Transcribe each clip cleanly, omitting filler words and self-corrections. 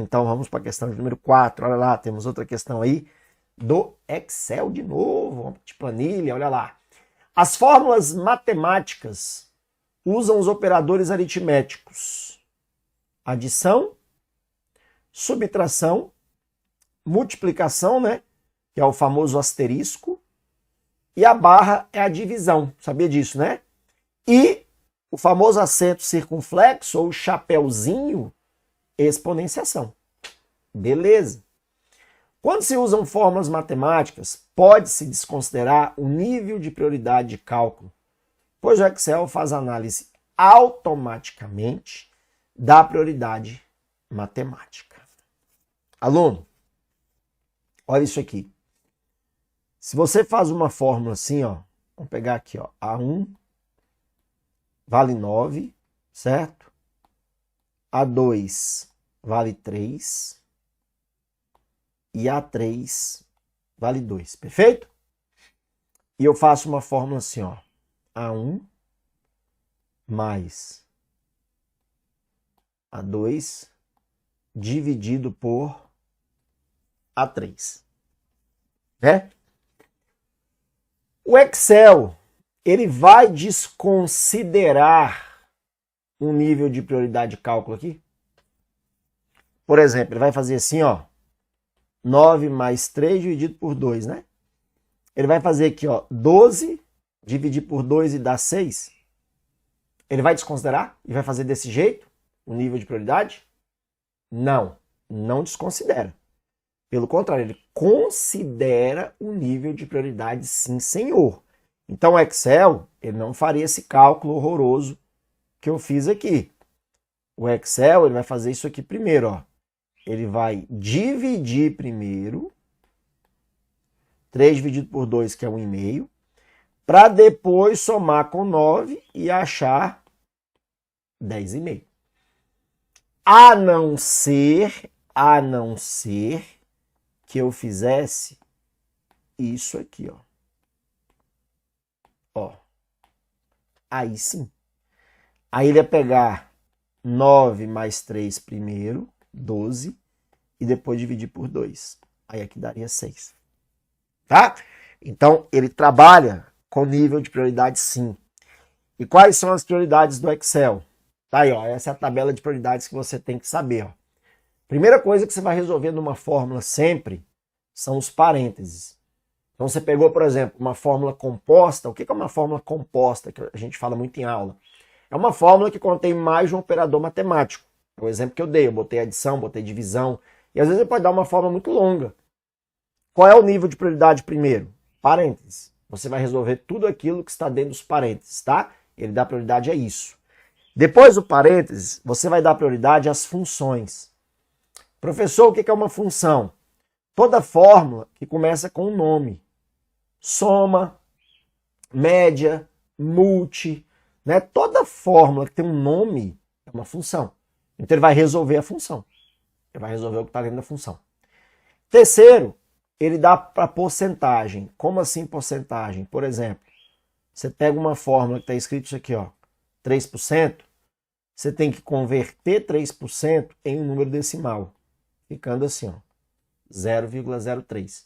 Então vamos para a questão de número 4. Olha lá, temos outra questão aí do Excel de novo. Vamos de planilha, olha lá. As fórmulas matemáticas usam os operadores aritméticos. Adição, subtração, multiplicação, né? Que é o famoso asterisco. E a barra é a divisão. Sabia disso, né? E o famoso acento circunflexo ou chapeuzinho, exponenciação. Beleza. Quando se usam fórmulas matemáticas, pode-se desconsiderar o nível de prioridade de cálculo, pois o Excel faz análise automaticamente da prioridade matemática. Aluno, olha isso aqui. Se você faz uma fórmula assim, ó, vamos pegar aqui, ó, A1 vale 9, certo? A2 vale 3 e A3 vale 2, perfeito? E eu faço uma fórmula assim, ó, A1 mais A2 dividido por A3, né? O Excel, ele vai desconsiderar um nível de prioridade de cálculo aqui? Por exemplo, ele vai fazer assim, ó, 9 mais 3 dividido por 2, né? Ele vai fazer aqui, ó, 12 dividir por 2 e dá 6. Ele vai desconsiderar e vai fazer desse jeito o nível de prioridade? Não, não desconsidera. Pelo contrário, ele considera o nível de prioridade, sim, senhor. Então, o Excel, ele não faria esse cálculo horroroso que eu fiz aqui. O Excel, ele vai fazer isso aqui primeiro, ó. Ele vai dividir primeiro, 3 dividido por 2, que é 1,5, para depois somar com 9 e achar 10,5. A não ser que eu fizesse isso aqui, ó. Ó. Aí sim. Aí ele ia pegar 9 mais 3 primeiro, 12, e depois dividir por 2. Aí aqui daria 6. Tá? Então, ele trabalha com nível de prioridade sim. E quais são as prioridades do Excel? Tá aí, ó. Essa é a tabela de prioridades que você tem que saber, ó. Primeira coisa que você vai resolver numa fórmula sempre são os parênteses. Então você pegou, por exemplo, uma fórmula composta. O que é uma fórmula composta, que a gente fala muito em aula? É uma fórmula que contém mais de um operador matemático. É o exemplo que eu dei. Eu botei adição, botei divisão. E às vezes você pode dar uma fórmula muito longa. Qual é o nível de prioridade primeiro? Parênteses. Você vai resolver tudo aquilo que está dentro dos parênteses, tá? Ele dá prioridade a isso. Depois do parênteses, você vai dar prioridade às funções. Professor, o que é uma função? Toda fórmula que começa com um nome. Soma, média, multi, né? Toda fórmula que tem um nome é uma função. Então ele vai resolver a função. Ele vai resolver o que está dentro da função. Terceiro, ele dá para porcentagem. Como assim porcentagem? Por exemplo, você pega uma fórmula que está escrito isso aqui, ó, 3%, você tem que converter 3% em um número decimal. Ficando assim, ó, 0,03.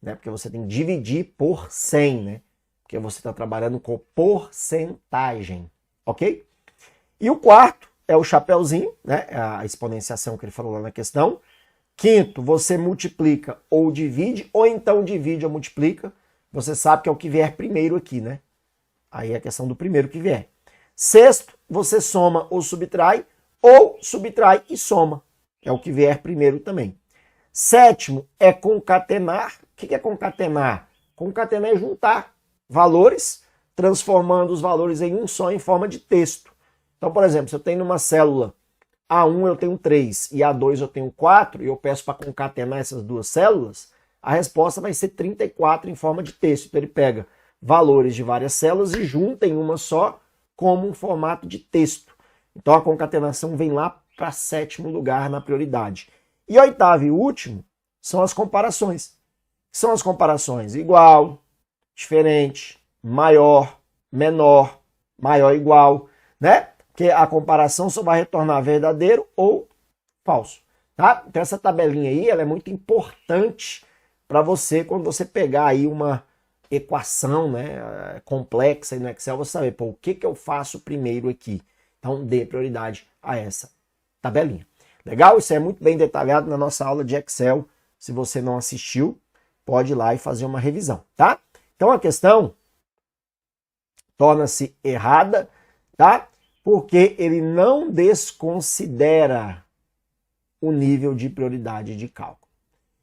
Né? Porque você tem que dividir por 100, né? Porque você está trabalhando com porcentagem, ok? E o quarto é o chapeuzinho, né? A exponenciação que ele falou lá na questão. Quinto, você multiplica ou divide, ou então divide ou multiplica. Você sabe que é o que vier primeiro aqui, né? Aí é a questão do primeiro que vier. Sexto, você soma ou subtrai e soma. É o que vier primeiro também. Sétimo é concatenar. O que é concatenar? Concatenar é juntar valores, transformando os valores em um só em forma de texto. Então, por exemplo, se eu tenho numa célula A1 eu tenho 3 e A2 eu tenho 4 e eu peço para concatenar essas duas células, a resposta vai ser 34 em forma de texto. Então ele pega valores de várias células e junta em uma só como um formato de texto. Então a concatenação vem lá para sétimo lugar na prioridade. E oitavo e último são as comparações. São as comparações igual, diferente, maior, menor, maior igual, né? Porque a comparação só vai retornar verdadeiro ou falso. tá? Então essa tabelinha aí, ela é muito importante para você, quando você pegar aí uma equação, né, complexa aí no Excel, você saber, pô, o que que eu faço primeiro aqui? Então dê prioridade a essa tabelinha. Legal? Isso é muito bem detalhado na nossa aula de Excel. Se você não assistiu, pode ir lá e fazer uma revisão, tá? Então a questão torna-se errada, tá? Porque ele não desconsidera o nível de prioridade de cálculo.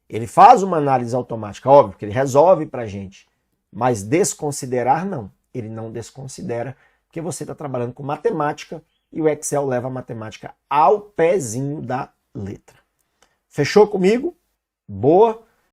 Ele faz uma análise automática, óbvio, que ele resolve para a gente, mas desconsiderar não. Ele não desconsidera, porque você está trabalhando com matemática e o Excel leva a matemática ao pezinho da letra. Fechou comigo? Boa!